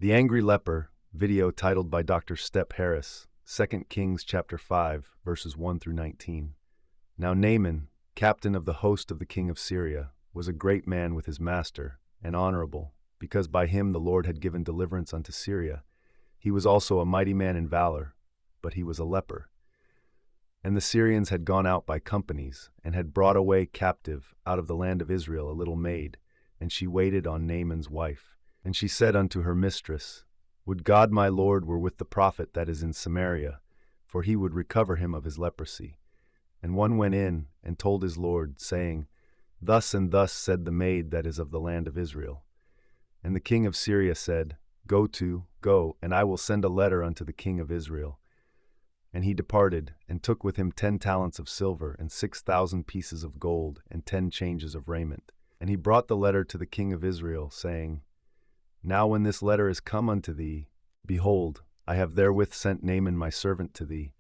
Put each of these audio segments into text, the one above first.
The Angry Leper, video titled by Dr. Step Harris, 2 Kings chapter 5, verses 1 through 19. Now Naaman, captain of the host of the king of Syria, was a great man with his master, and honorable, because by him the Lord had given deliverance unto Syria. He was also a mighty man in valor, but he was a leper. And the Syrians had gone out by companies, and had brought away captive out of the land of Israel a little maid, and she waited on Naaman's wife. And she said unto her mistress, Would God my Lord were with the prophet that is in Samaria, for he would recover him of his leprosy. And one went in and told his Lord, saying, Thus and thus said the maid that is of the land of Israel. And the king of Syria said, Go, and I will send a letter unto the king of Israel. And he departed, and took with him 10 talents of silver, and 6,000 pieces of gold, and 10 changes of raiment. And he brought the letter to the king of Israel, saying, Now when this letter is come unto thee, behold, I have therewith sent Naaman my servant to thee,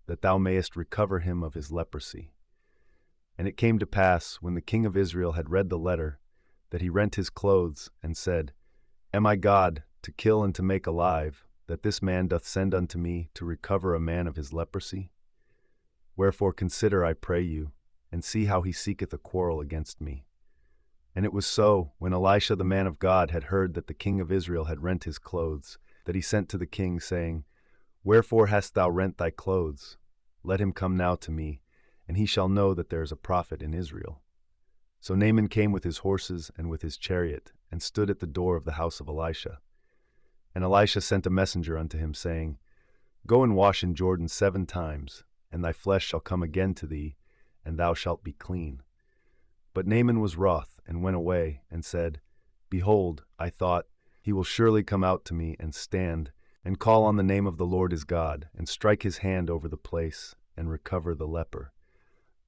that thou mayest recover him of his leprosy. And it came to pass, when the king of Israel had read the letter, that he rent his clothes, and said, Am I God, to kill and to make alive, that this man doth send unto me to recover a man of his leprosy? Wherefore consider, I pray you, and see how he seeketh a quarrel against me. And it was so, when Elisha the man of God had heard that the king of Israel had rent his clothes, that he sent to the king, saying, Wherefore hast thou rent thy clothes? Let him come now to me, and he shall know that there is a prophet in Israel. So Naaman came with his horses and with his chariot, and stood at the door of the house of Elisha. And Elisha sent a messenger unto him, saying, Go and wash in Jordan 7 times, and thy flesh shall come again to thee, and thou shalt be clean. But Naaman was wroth, and went away, and said, Behold, I thought, he will surely come out to me, and stand, and call on the name of the Lord his God, and strike his hand over the place, and recover the leper.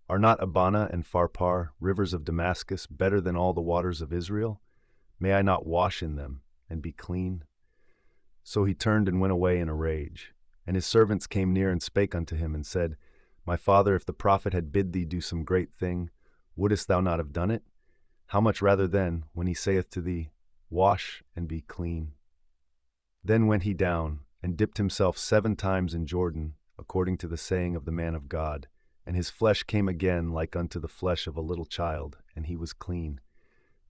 Are not Abana and Pharpar, rivers of Damascus, better than all the waters of Israel? May I not wash in them, and be clean? So he turned and went away in a rage. And his servants came near and spake unto him, and said, My father, if the prophet had bid thee do some great thing, wouldest thou not have done it? How much rather then, when he saith to thee, Wash and be clean? Then went he down, and dipped himself 7 times in Jordan, according to the saying of the man of God, and his flesh came again like unto the flesh of a little child, and he was clean.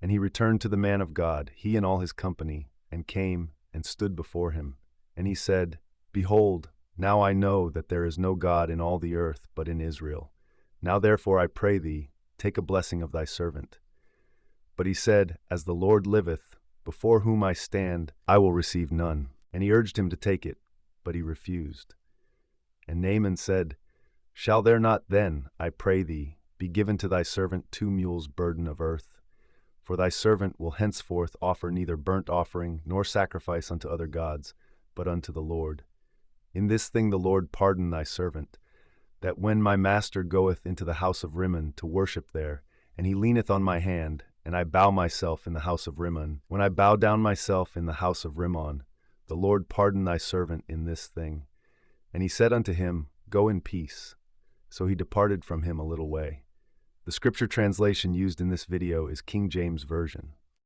And he returned to the man of God, he and all his company, and came and stood before him. And he said, Behold, now I know that there is no God in all the earth but in Israel. Now therefore I pray thee, take a blessing of thy servant. But he said, As the Lord liveth, before whom I stand, I will receive none. And he urged him to take it, but he refused. And Naaman said, Shall there not then, I pray thee, be given to thy servant 2 mules' burden of earth? For thy servant will henceforth offer neither burnt offering nor sacrifice unto other gods, but unto the Lord. In this thing the Lord pardon thy servant, that when my master goeth into the house of Rimmon to worship there, and he leaneth on my hand, and I bow myself in the house of Rimmon, when I bow down myself in the house of Rimmon, the Lord pardon thy servant in this thing. And he said unto him, Go in peace. So he departed from him a little way. The scripture translation used in this video is King James Version.